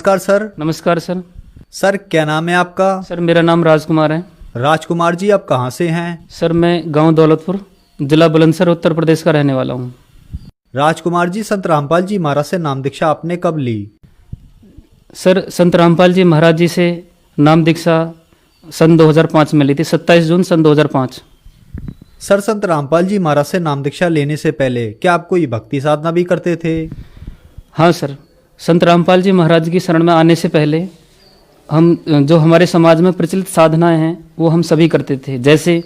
नमस्कार सर। नमस्कार sir. Sir क्या नाम है आपका? सर मेरा नाम राजकुमार है। राजकुमार जी, आप कहाँ से हैं? सर मैं गांव दौलतपुर, जिला बुलंदशहर, उत्तर प्रदेश का रहने वाला हूँ। राजकुमार जी, संत रामपाल जी महाराज से नाम दीक्षा आपने कब ली? सर संत रामपाल जी महाराज जी से नाम दीक्षा सन 2005 में ली थी, 27 जून सन 2005। सर संत रामपाल जी महाराज से नाम दीक्षा लेने से पहले क्या आप कोई भक्ति साधना भी करते थे? हाँ सर, संत रामपाल जी महाराज की शरण में आने से पहले हम जो हमारे समाज में प्रचलित साधनाएं हैं वो हम सभी करते थे। जैसे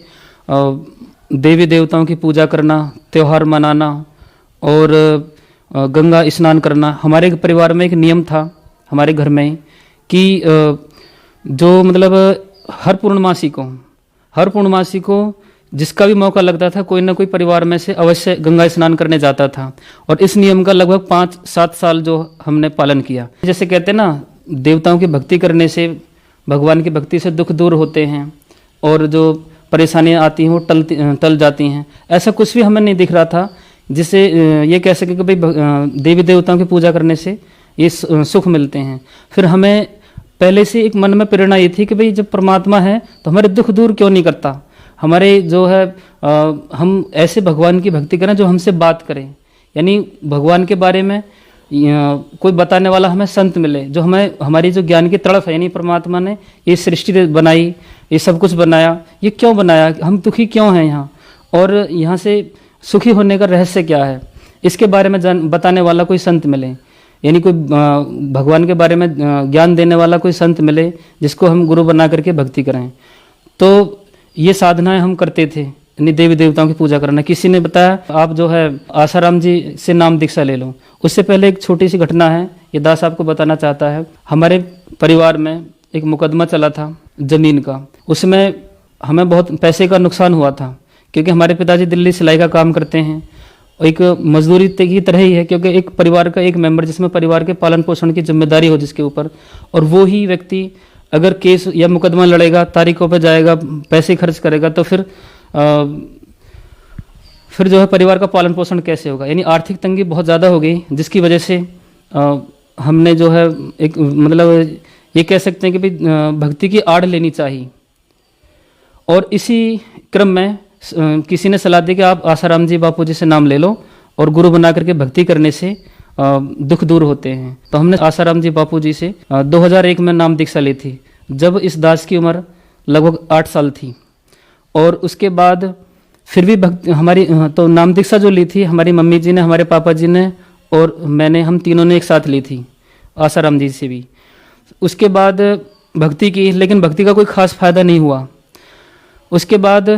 देवी देवताओं की पूजा करना, त्यौहार मनाना और गंगा स्नान करना। हमारे परिवार में एक नियम था हमारे घर में कि जो मतलब हर पूर्णमासी को जिसका भी मौका लगता था कोई ना कोई परिवार में से अवश्य गंगा स्नान करने जाता था। और इस नियम का लगभग 5-7 साल जो हमने पालन किया। जैसे कहते हैं ना, देवताओं की भक्ति करने से, भगवान की भक्ति से दुख दूर होते हैं और जो परेशानियां आती हैं वो टल जाती हैं। ऐसा कुछ भी हमें नहीं दिख रहा था जिससे ये कह सके कि भाई देवी देवताओं की पूजा करने से ये सुख मिलते हैं। फिर हमें पहले से एक मन में प्रेरणा ये थी कि भाई जब परमात्मा है तो हमारे दुख दूर क्यों नहीं करता। हमारे जो है हम ऐसे भगवान की भक्ति करें जो हमसे बात करें, यानी भगवान के बारे में कोई बताने वाला हमें संत मिले, जो हमें हमारी जो ज्ञान की तड़फ है, यानी परमात्मा ने ये सृष्टि बनाई, ये सब कुछ बनाया, ये क्यों बनाया, हम दुखी क्यों हैं यहाँ, और यहाँ से सुखी होने का रहस्य क्या है, इसके बारे में बताने वाला कोई संत मिले, यानी कोई भगवान के बारे में ज्ञान देने वाला कोई संत मिले जिसको हम गुरु बना करके भक्ति करें। तो ये साधनाएं हम करते थे, यानी देवी देवताओं की पूजा करना। किसी ने बताया आप जो है आसाराम जी से नाम दीक्षा ले लो। उससे पहले एक छोटी सी घटना है, ये दास आपको बताना चाहता है। हमारे परिवार में एक मुकदमा चला था जमीन का, उसमें हमें बहुत पैसे का नुकसान हुआ था क्योंकि हमारे पिताजी दिल्ली सिलाई का काम करते हैं। एक मजदूरी की तरह ही है, क्योंकि एक परिवार का एक मेंबर जिसमें परिवार के पालन पोषण की जिम्मेदारी हो जिसके ऊपर, और वो ही व्यक्ति अगर केस या मुकदमा लड़ेगा, तारीखों पर जाएगा, पैसे खर्च करेगा, तो फिर जो है परिवार का पालन पोषण कैसे होगा। यानी आर्थिक तंगी बहुत ज़्यादा हो गई, जिसकी वजह से हमने जो है एक मतलब ये कह सकते हैं कि भाई भक्ति की आड़ लेनी चाहिए। और इसी क्रम में किसी ने सलाह दी कि आप आसाराम जी बापू जी से नाम ले लो और गुरु बना करके भक्ति करने से दुख दूर होते हैं। तो हमने आसाराम जी बापू जी से 2001 में नाम दीक्षा ली थी, जब इस दास की उम्र लगभग 8 साल थी। और उसके बाद फिर भी भक्ति हमारी तो नाम दीक्षा जो ली थी हमारी मम्मी जी ने, हमारे पापा जी ने और मैंने, हम तीनों ने एक साथ ली थी आसाराम जी से भी। उसके बाद भक्ति की, लेकिन भक्ति का कोई खास फायदा नहीं हुआ। उसके बाद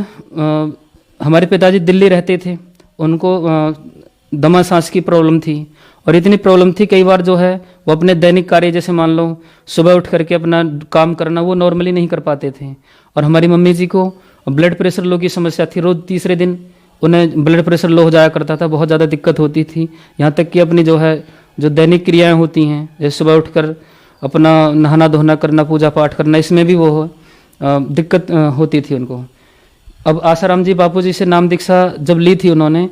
हमारे पिताजी दिल्ली रहते थे, उनको दमा सांस की प्रॉब्लम थी, और इतनी प्रॉब्लम थी कई बार जो है वो अपने दैनिक कार्य, जैसे मान लो सुबह उठ करके अपना काम करना, वो नॉर्मली नहीं कर पाते थे। और हमारी मम्मी जी को ब्लड प्रेशर लो की समस्या थी, रोज तीसरे दिन उन्हें ब्लड प्रेशर लो हो जाया करता था, बहुत ज़्यादा दिक्कत होती थी। यहाँ तक कि अपनी जो है जो दैनिक क्रियाएँ होती हैं, जैसे सुबह उठकर अपना नहाना धोना करना, पूजा पाठ करना, इसमें भी वो दिक्कत होती थी उनको। अब आसाराम जी बापू जी से नाम दीक्षा जब ली थी उन्होंने,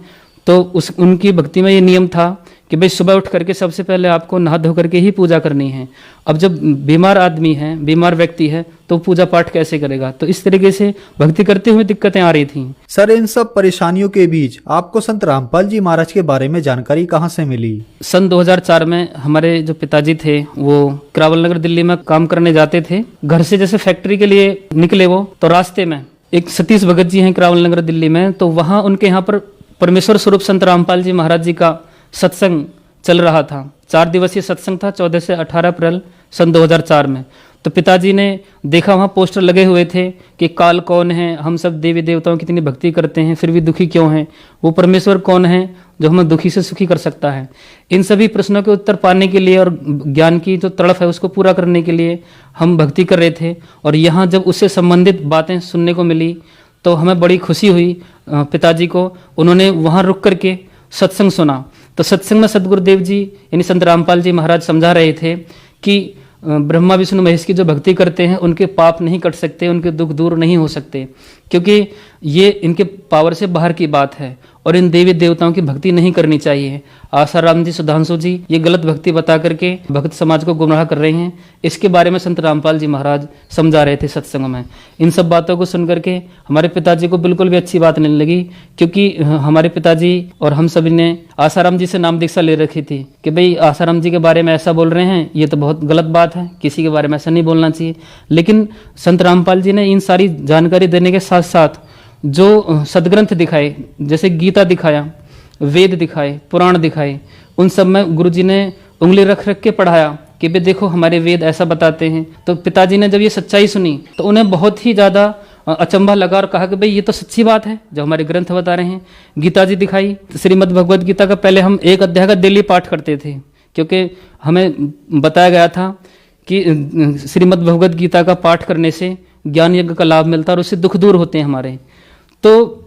तो उनकी भक्ति में ये नियम था कि भाई सुबह उठ करके सबसे पहले आपको नहा धो करके ही पूजा करनी है। अब जब बीमार आदमी है, बीमार व्यक्ति है, तो पूजा पाठ कैसे करेगा। तो इस तरीके से भक्ति करते हुए दिक्कतें आ रही थी। सर इन सब परेशानियों के बीच आपको संत रामपाल जी महाराज के बारे में जानकारी कहाँ से मिली? सन 2004 में हमारे जो पिताजी थे वो करावल नगर दिल्ली में काम करने जाते थे। घर से जैसे फैक्ट्री के लिए निकले वो, तो रास्ते में एक सतीश भगत जी हैं करावल नगर दिल्ली में, तो वहाँ उनके यहाँ पर परमेश्वर स्वरूप संत रामपाल जी महाराज जी का सत्संग चल रहा था। 4 दिवसीय सत्संग था, 14 से 18 अप्रैल सन 2004 में। तो पिताजी ने देखा वहाँ पोस्टर लगे हुए थे कि काल कौन है, हम सब देवी देवताओं की इतनी भक्ति करते हैं फिर भी दुखी क्यों हैं, वो परमेश्वर कौन है जो हमें दुखी से सुखी कर सकता है। इन सभी प्रश्नों के उत्तर पाने के लिए और ज्ञान की जो तड़फ है उसको पूरा करने के लिए हम भक्ति कर रहे थे। और यहाँ जब उससे संबंधित बातें सुनने को मिली तो हमें बड़ी खुशी हुई पिताजी को। उन्होंने वहाँ रुक करके सत्संग सुना। तो सत्संग में सदगुरुदेव जी यानी संत रामपाल जी महाराज समझा रहे थे कि ब्रह्मा विष्णु महेश की जो भक्ति करते हैं उनके पाप नहीं कट सकते, उनके दुख दूर नहीं हो सकते, क्योंकि ये इनके पावर से बाहर की बात है। और इन देवी देवताओं की भक्ति नहीं करनी चाहिए। आसाराम जी, सुधांशु जी ये गलत भक्ति बता करके भक्त समाज को गुमराह कर रहे हैं। इसके बारे में संत रामपाल जी महाराज समझा रहे थे सत्संग में। इन सब बातों को सुन करके हमारे पिताजी को बिल्कुल भी अच्छी बात नहीं लगी, क्योंकि हमारे पिताजी और हम सभी ने आसाराम जी से नाम दीक्षा ले रखी थी कि भाई आसाराम जी के बारे में ऐसा बोल रहे हैं, ये तो बहुत गलत बात है, किसी के बारे में ऐसा नहीं बोलना चाहिए। लेकिन संत रामपाल जी ने इन सारी जानकारी देने के साथ साथ जो सदग्रंथ दिखाए, जैसे गीता दिखाया, वेद दिखाए, पुराण दिखाए, उन सब में गुरुजी ने उंगली रख रख के पढ़ाया कि भाई देखो हमारे वेद ऐसा बताते हैं। तो पिताजी ने जब ये सच्चाई सुनी तो उन्हें बहुत ही ज़्यादा अचंभा लगा और कहा कि भाई ये तो सच्ची बात है जो हमारे ग्रंथ बता रहे हैं। गीता जी दिखाई, श्रीमद् भगवद गीता का पहले हम एक अध्याय का डेली पाठ करते थे, क्योंकि हमें बताया गया था कि श्रीमद् भगवद गीता का पाठ करने से ज्ञान यज्ञ का लाभ मिलता है और उससे दुख दूर होते हैं हमारे। तो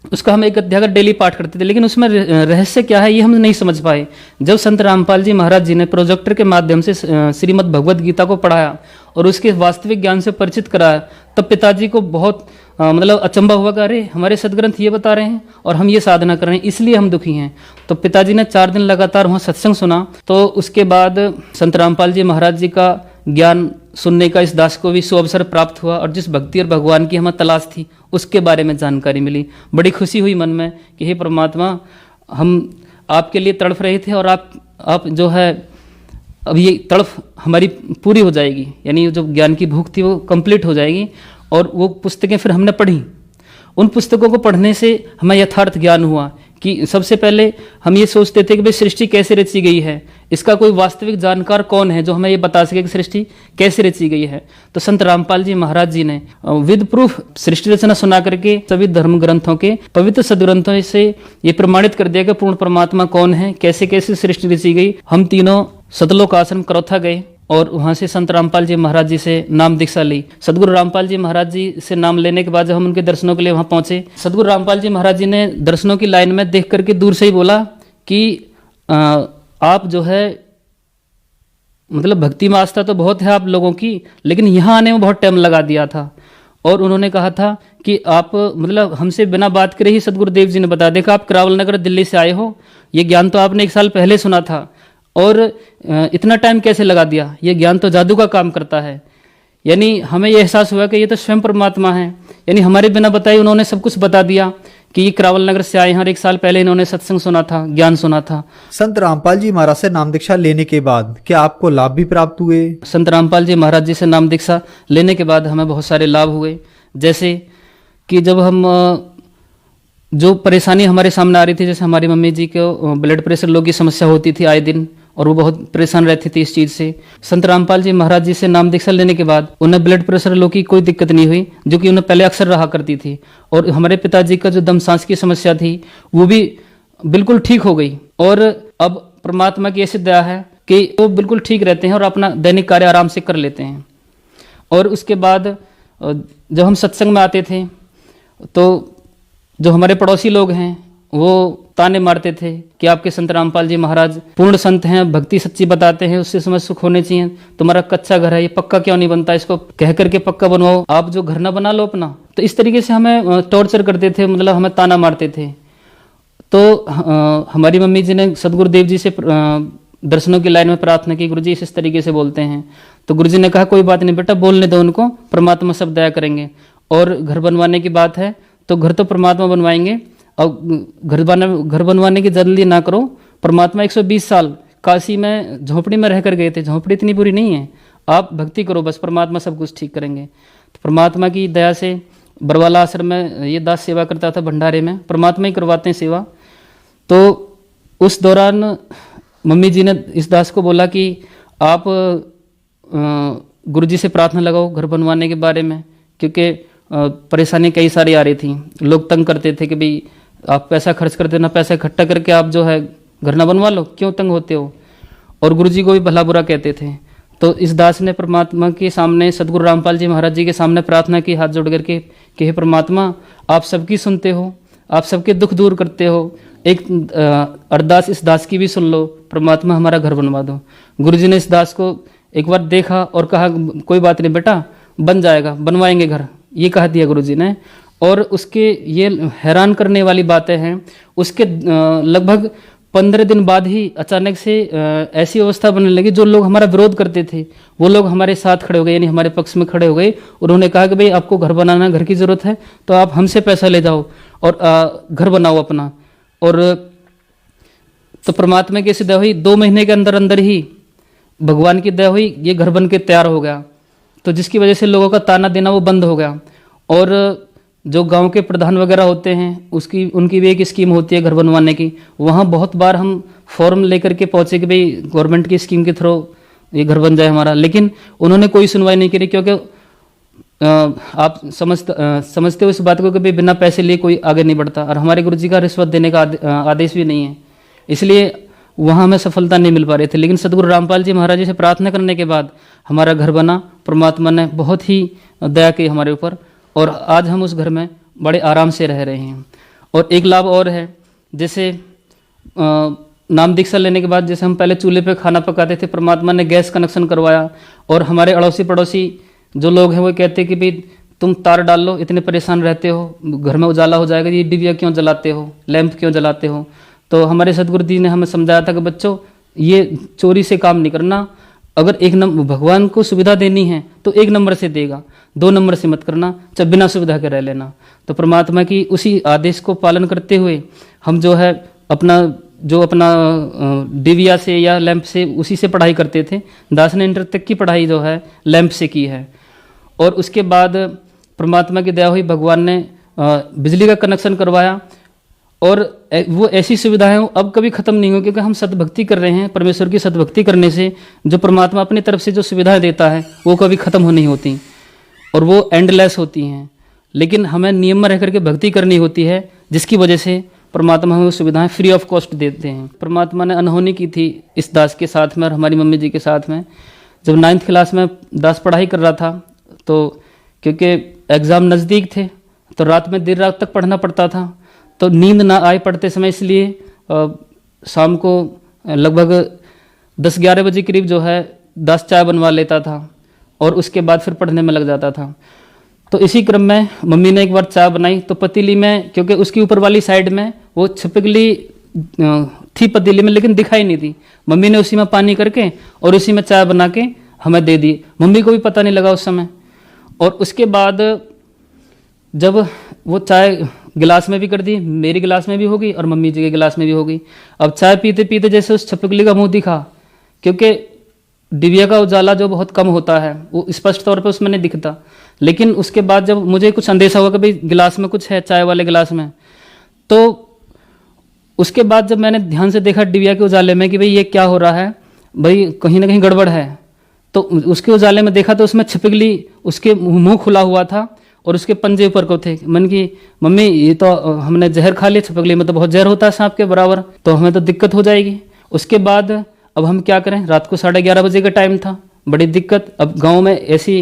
उसका हम एक अध्याय का डेली पाठ करते थे, लेकिन उसमें रहस्य क्या है ये हम नहीं समझ पाए। जब संत रामपाल जी महाराज जी ने प्रोजेक्टर के माध्यम से श्रीमद् भगवद गीता को पढ़ाया और उसके वास्तविक ज्ञान से परिचित कराया, तब पिताजी को बहुत मतलब अचंभा हुआ कि अरे हमारे सदग्रंथ ये बता रहे हैं और हम ये साधना कर रहे हैं, इसलिए हम दुखी हैं। तो पिताजी ने 4 दिन लगातार वहाँ सत्संग सुना। तो उसके बाद संत रामपाल जी महाराज जी का ज्ञान सुनने का इस दास को भी सुअवसर प्राप्त हुआ और जिस भक्ति और भगवान की हमें तलाश थी उसके बारे में जानकारी मिली। बड़ी खुशी हुई मन में कि हे परमात्मा, हम आपके लिए तड़फ रहे थे और आप जो है अब ये तड़फ हमारी पूरी हो जाएगी, यानी जो ज्ञान की भूख थी वो कंप्लीट हो जाएगी। और वो पुस्तकें फिर हमने पढ़ी। उन पुस्तकों को पढ़ने से हमें यथार्थ ज्ञान हुआ कि सबसे पहले हम ये सोचते थे कि भाई सृष्टि कैसे रची गई है, इसका कोई वास्तविक जानकार कौन है जो हमें ये बता सके कि सृष्टि कैसे रची गई है। तो संत रामपाल जी महाराज जी ने विद प्रूफ सृष्टि रचना सुना करके सभी धर्म ग्रंथों के पवित्र सदग्रंथों से ये प्रमाणित कर दिया कि पूर्ण परमात्मा कौन है, कैसे कैसे सृष्टि रची गई। हम तीनों सतलोक आश्रम करौथा गए और वहाँ से संत रामपाल जी महाराज जी से नाम दीक्षा ली। सदगुरु रामपाल जी महाराज जी से नाम लेने के बाद जब हम उनके दर्शनों के लिए वहाँ पहुँचे, सदगुरु रामपाल जी महाराज जी ने दर्शनों की लाइन में देख करके दूर से ही बोला कि आप जो है मतलब भक्ति में आस्था तो बहुत है आप लोगों की, लेकिन यहाँ आने में बहुत टाइम लगा दिया था। और उन्होंने कहा था कि आप मतलब हमसे बिना बात करे ही सदगुरुदेव जी ने बता देखा आप करावल नगर दिल्ली से आए हो, ये ज्ञान तो आपने 1 साल पहले सुना था और इतना टाइम कैसे लगा दिया, ये ज्ञान तो जादू का काम करता है। यानी हमें ये एहसास हुआ कि ये तो स्वयं परमात्मा है, यानी हमारे बिना बताए उन्होंने सब कुछ बता दिया कि ये करावल नगर से आए हैं और 1 साल पहले इन्होंने सत्संग सुना था, ज्ञान सुना था। संत रामपाल जी महाराज से नाम दीक्षा लेने के बाद क्या आपको लाभ भी प्राप्त हुए? संत रामपाल जी महाराज जी से नाम दीक्षा लेने के बाद हमें बहुत सारे लाभ हुए। जैसे कि जब हम जो परेशानी हमारे सामने आ रही थी, जैसे हमारी मम्मी जी को ब्लड प्रेशर लो की समस्या होती थी आए दिन और वो बहुत परेशान रहती थी इस चीज़ से। संत रामपाल जी महाराज जी से नाम दीक्षा लेने के बाद उन्हें ब्लड प्रेशर लो की कोई दिक्कत नहीं हुई, जो कि उन्हें पहले अक्सर रहा करती थी। और हमारे पिताजी का जो दम सांस की समस्या थी वो भी बिल्कुल ठीक हो गई। और अब परमात्मा की ऐसी दया है कि वो बिल्कुल ठीक रहते हैं और अपना दैनिक कार्य आराम से कर लेते हैं। और उसके बाद जब हम सत्संग में आते थे तो जो हमारे पड़ोसी लोग हैं वो ताने मारते थे कि आपके संत रामपाल जी महाराज पूर्ण संत हैं, भक्ति सच्ची बताते हैं, उससे समय सुख होने चाहिए, तुम्हारा कच्चा घर है ये पक्का क्यों नहीं बनता, इसको कह करके पक्का बनवाओ, आप जो घर ना बना लो अपना। तो इस तरीके से हमें टॉर्चर करते थे, मतलब हमें ताना मारते थे। तो हमारी मम्मी जी ने सदगुरुदेव जी से दर्शनों की लाइन में प्रार्थना की, गुरुजी इस तरीके से बोलते हैं। तो गुरुजी ने कहा कोई बात नहीं बेटा, बोलने दो उनको, परमात्मा सब दया करेंगे। और घर बनवाने की बात है तो घर तो परमात्मा बनवाएंगे, और घर बनवाने की जल्दी ना करो, परमात्मा 120 साल काशी में झोपड़ी में रहकर गए थे, झोपड़ी इतनी बुरी नहीं है, आप भक्ति करो बस, परमात्मा सब कुछ ठीक करेंगे। तो परमात्मा की दया से बरवाला आश्रम में ये दास सेवा करता था भंडारे में, परमात्मा ही करवाते हैं सेवा। तो उस दौरान मम्मी जी ने इस दास को बोला कि आप गुरुजी से प्रार्थना लगाओ घर बनवाने के बारे में, क्योंकि परेशानी कई सारी आ रही थी, लोग तंग करते थे कि भाई आप पैसा खर्च कर देना, पैसा इकट्ठा करके आप जो है घर ना बनवा लो, क्यों तंग होते हो। और गुरुजी को भी भला बुरा कहते थे। तो इस दास ने परमात्मा के सामने, सदगुरु रामपाल जी महाराज जी के सामने प्रार्थना की हाथ जोड़ करके कि हे परमात्मा, आप सबकी सुनते हो, आप सबके दुख दूर करते हो, एक अरदास इस दास की भी सुन लो, परमात्मा हमारा घर बनवा दो। गुरुजी ने इस दास को एक बार देखा और कहा कोई बात नहीं बेटा, बन जाएगा, बनवाएंगे घर, ये कह दिया गुरुजी ने। और उसके ये हैरान करने वाली बातें हैं, उसके लगभग 15 दिन बाद ही अचानक से ऐसी अवस्था बनने लगी, जो लोग हमारा विरोध करते थे वो लोग हमारे साथ खड़े हो गए, यानी हमारे पक्ष में खड़े हो गए। उन्होंने कहा कि भाई आपको घर बनाना, घर की ज़रूरत है तो आप हमसे पैसा ले जाओ और घर बनाओ अपना। और तो परमात्मा की ऐसी दया हुई, 2 महीने के अंदर अंदर ही भगवान की दया हुई, ये घर बन के तैयार हो गया। तो जिसकी वजह से लोगों का ताना देना वो बंद हो गया। और जो गांव के प्रधान वगैरह होते हैं उनकी भी एक स्कीम होती है घर बनवाने की। वहाँ बहुत बार हम फॉर्म लेकर के पहुँचे कि भाई गवर्नमेंट की स्कीम के थ्रू ये घर बन जाए हमारा, लेकिन उन्होंने कोई सुनवाई नहीं करी, क्योंकि आप समझते हो इस बात को कि भाई बिना पैसे लिए कोई आगे नहीं बढ़ता, और हमारे गुरु जी का रिश्वत देने का आदेश भी नहीं है, इसलिए वहाँ हमें सफलता नहीं मिल पा रही थी। लेकिन सदगुरु रामपाल जी महाराज जी से प्रार्थना करने के बाद हमारा घर बना। परमात्मा ने बहुत ही दया की हमारे ऊपर, और आज हम उस घर में बड़े आराम से रह रहे हैं। और एक लाभ और है, जैसे नाम दीक्षा लेने के बाद जैसे हम पहले चूल्हे पे खाना पकाते थे, परमात्मा ने गैस कनेक्शन करवाया। और हमारे अड़ोसी पड़ोसी जो लोग हैं वो कहते कि भाई तुम तार डाल लो, इतने परेशान रहते हो, घर में उजाला हो जाएगा, ये डिबिया क्यों जलाते हो, लैंप क्यों जलाते हो। तो हमारे सदगुरु जी ने हमें समझाया था कि बच्चों ये चोरी से काम नहीं करना, अगर एक नंबर भगवान को सुविधा देनी है तो 1 नंबर से देगा, 2 नंबर से मत करना, चाहे बिना सुविधा के रह लेना। तो परमात्मा की उसी आदेश को पालन करते हुए हम जो है अपना डिबिया से या लैंप से उसी से पढ़ाई करते थे। दास ने इंटर तक की पढ़ाई जो है लैंप से की है। और उसके बाद परमात्मा की दया हुई, भगवान ने बिजली का कनेक्शन करवाया। और वो ऐसी सुविधाएं अब कभी खत्म नहीं हो, क्योंकि हम सतभक्ति कर रहे हैं। परमेश्वर की सतभक्ति करने से जो परमात्मा अपनी तरफ से जो सुविधाएं देता है वो कभी खत्म हो नहीं होती, और वो एंडलेस होती हैं। लेकिन हमें नियम में रह करके भक्ति करनी होती है, जिसकी वजह से परमात्मा हमें सुविधाएं फ्री ऑफ कॉस्ट देते हैं। परमात्मा ने अनहोनी की थी इस दास के साथ में और हमारी मम्मी जी के साथ में। जब 9th क्लास में दास पढ़ाई कर रहा था, तो क्योंकि एग्ज़ाम नज़दीक थे तो रात में देर रात तक पढ़ना पड़ता था, तो नींद ना आए पढ़ते समय, इसलिए शाम को लगभग 10-11 बजे करीब जो है दास चाय बनवा लेता था और उसके बाद फिर पढ़ने में लग जाता था। तो इसी क्रम में मम्मी ने एक बार चाय बनाई, तो पतीली में, क्योंकि उसकी ऊपर वाली साइड में वो छिपकली थी पतीली में, लेकिन दिखाई नहीं थी। मम्मी ने उसी में पानी करके और उसी में चाय बना के हमें दे दी। मम्मी को भी पता नहीं लगा उस समय। और उसके बाद जब वो चाय गिलास में भी कर दी, मेरी गिलास में भी होगी और मम्मी जी के गिलास में भी होगी। अब चाय पीते पीते जैसे उस छिपकली का मुंह दिखा, क्योंकि डिबिया का उजाला जो बहुत कम होता है वो स्पष्ट तौर पे उसमें नहीं दिखता। लेकिन उसके बाद जब मुझे कुछ अंदेशा हुआ कि भाई गिलास में कुछ है, चाय वाले गिलास में, तो उसके बाद जब मैंने ध्यान से देखा डिबिया के उजाले में कि भाई ये क्या हो रहा है, भाई कहीं ना कहीं गड़बड़ है, तो उसके उजाले में देखा तो उसमें छिपकली, उसके मुंह खुला हुआ था और उसके पंजे ऊपर को थे। मन की मम्मी ये तो हमने जहर खा लिया, छिपकली में तो बहुत जहर होता है सांप के बराबर, तो हमें तो दिक्कत हो जाएगी। उसके बाद अब हम क्या करें, रात को 11:30 बजे का टाइम था, बड़ी दिक्कत। अब गांव में ऐसी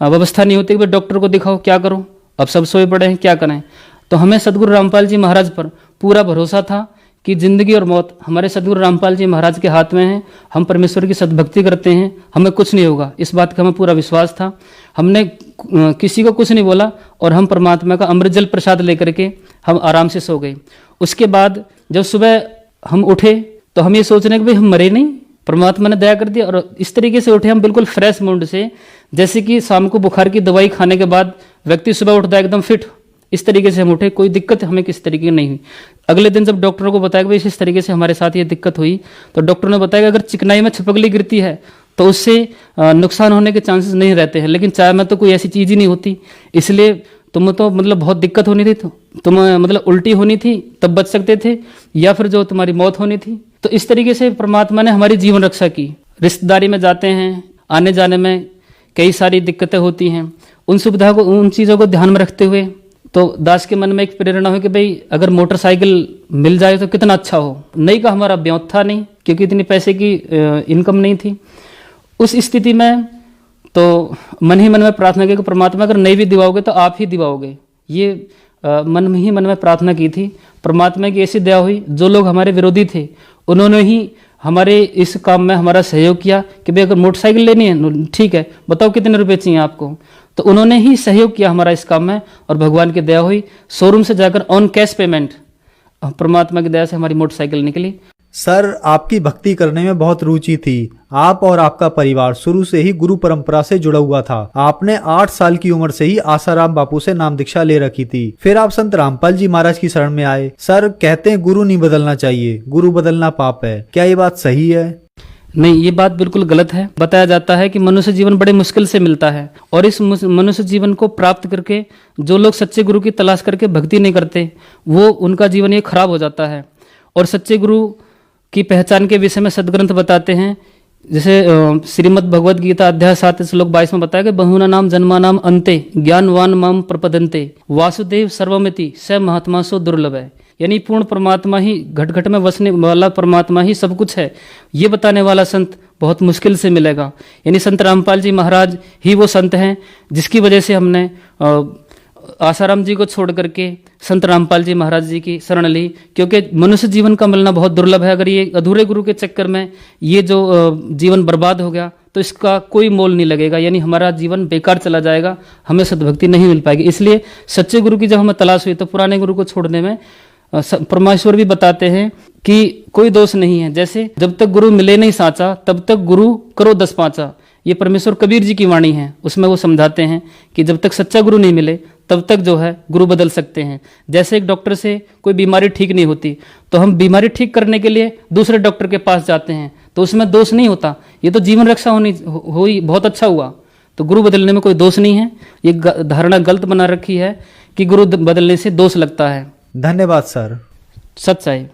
व्यवस्था नहीं होती कि भाई डॉक्टर को दिखाओ, क्या करो, अब सब सोए पड़े हैं, क्या करें। तो हमें सदगुरु रामपाल जी महाराज पर पूरा भरोसा था कि जिंदगी और मौत हमारे सदगुरु रामपाल जी महाराज के हाथ में है। हम परमेश्वर की सद्भक्ति करते हैं, हमें कुछ नहीं होगा, इस बात का हमें पूरा विश्वास था। हमने किसी को कुछ नहीं बोला और हम परमात्मा का अमृत जल प्रसाद लेकर के हम आराम से सो गए। उसके बाद जब सुबह हम उठे तो हम ये सोच रहे हैं कि भाई हम मरे नहीं, परमात्मा ने दया कर दिया। और इस तरीके से उठे हम बिल्कुल फ्रेश मूड से, जैसे कि शाम को बुखार की दवाई खाने के बाद व्यक्ति सुबह उठता है एकदम फिट, इस तरीके से हम उठे, कोई दिक्कत हमें किस तरीके की नहीं हुई। अगले दिन जब डॉक्टरों को बताया कि भाई इस तरीके से हमारे साथ ये दिक्कत हुई, तो डॉक्टर ने बताया कि अगर चिकनाई में छिपकली गिरती है तो उससे नुकसान होने के चांसेस नहीं रहते हैं, लेकिन चाय में तो कोई ऐसी चीज़ ही नहीं होती, इसलिए तुम तो मतलब बहुत दिक्कत होनी थी, तो तुम मतलब उल्टी होनी थी तब बच सकते थे, या फिर जो तुम्हारी मौत होनी थी। तो इस तरीके से परमात्मा ने हमारी जीवन रक्षा की। रिश्तेदारी में जाते हैं, आने जाने में कई सारी दिक्कतें होती हैं, उन सुविधा को, उन चीज़ों को ध्यान में रखते हुए तो दास के मन में एक प्रेरणा हुई कि भाई अगर मोटरसाइकिल मिल जाए तो कितना अच्छा हो। नई का हमारा ब्योत था नहीं, क्योंकि इतनी पैसे की इनकम नहीं थी। उस स्थिति में तो मन ही मन में प्रार्थना की कि परमात्मा अगर नहीं भी दिवाओगे तो आप ही दिवाओगे, ये मन में ही मन में प्रार्थना की थी। परमात्मा की ऐसी दया हुई, जो लोग हमारे विरोधी थे उन्होंने ही हमारे इस काम में हमारा सहयोग किया कि भाई अगर मोटरसाइकिल लेनी है ठीक है, बताओ कितने रुपए चाहिए आपको। तो उन्होंने ही सहयोग किया हमारा इस काम में, और भगवान की दया हुई, शोरूम से जाकर ऑन कैश पेमेंट परमात्मा की दया से हमारी मोटरसाइकिल निकली। सर, आपकी भक्ति करने में बहुत रुचि थी। आप और आपका परिवार शुरू से ही गुरु परंपरा से जुड़ा हुआ था। आपने 8 साल की उम्र से ही आसाराम बापू से नाम दीक्षा ले रखी थी। फिर आप संत रामपाल जी महाराज की शरण में आए। सर, कहते हैं गुरु नहीं बदलना चाहिए, गुरु बदलना पाप है। क्या ये बात सही है? नहीं, ये बात बिल्कुल गलत है। बताया जाता है कि मनुष्य जीवन बड़े मुश्किल से मिलता है, और इस मनुष्य जीवन को प्राप्त करके जो लोग सच्चे गुरु की तलाश करके भक्ति नहीं करते, वो उनका जीवन ये खराब हो जाता है। और सच्चे गुरु की पहचान के विषय में सदग्रंथ बताते हैं, जैसे श्रीमद् भगवद गीता अध्याय 7 श्लोक 22 में बताया कि बहुना नाम जन्मा नाम अंते ज्ञानवान माम प्रपदन्ते वासुदेव सर्वमिति स महात्मा सो दुर्लभ है। यानी पूर्ण परमात्मा ही, घट घट में वसने वाला परमात्मा ही सब कुछ है, ये बताने वाला संत बहुत मुश्किल से मिलेगा। यानी संत रामपाल जी महाराज ही वो संत हैं जिसकी वजह से हमने आसाराम जी को छोड़ करके संत रामपाल जी महाराज जी की शरण ली, क्योंकि मनुष्य जीवन का मिलना बहुत दुर्लभ है। अगर ये अधूरे गुरु के चक्कर में ये जो जीवन बर्बाद हो गया तो इसका कोई मोल नहीं लगेगा, यानी हमारा जीवन बेकार चला जाएगा, हमें सद्भक्ति नहीं मिल पाएगी। इसलिए सच्चे गुरु की जब हमें तलाश हुई तो पुराने गुरु को छोड़ने में परमेश्वर भी बताते हैं कि कोई दोष नहीं है। जैसे जब तक गुरु मिले नहीं साचा, तब तक गुरु करो 10 पाँचा, ये परमेश्वर कबीर जी की वाणी है। उसमें वो समझाते हैं कि जब तक सच्चा गुरु नहीं मिले तब तक जो है गुरु बदल सकते हैं। जैसे एक डॉक्टर से कोई बीमारी ठीक नहीं होती तो हम बीमारी ठीक करने के लिए दूसरे डॉक्टर के पास जाते हैं, तो उसमें दोष नहीं होता। ये तो जीवन रक्षा हुई, बहुत अच्छा हुआ। तो गुरु बदलने में कोई दोष नहीं है। ये धारणा गलत बना रखी है कि गुरु बदलने से दोष लगता है। धन्यवाद सर। सच्चाई।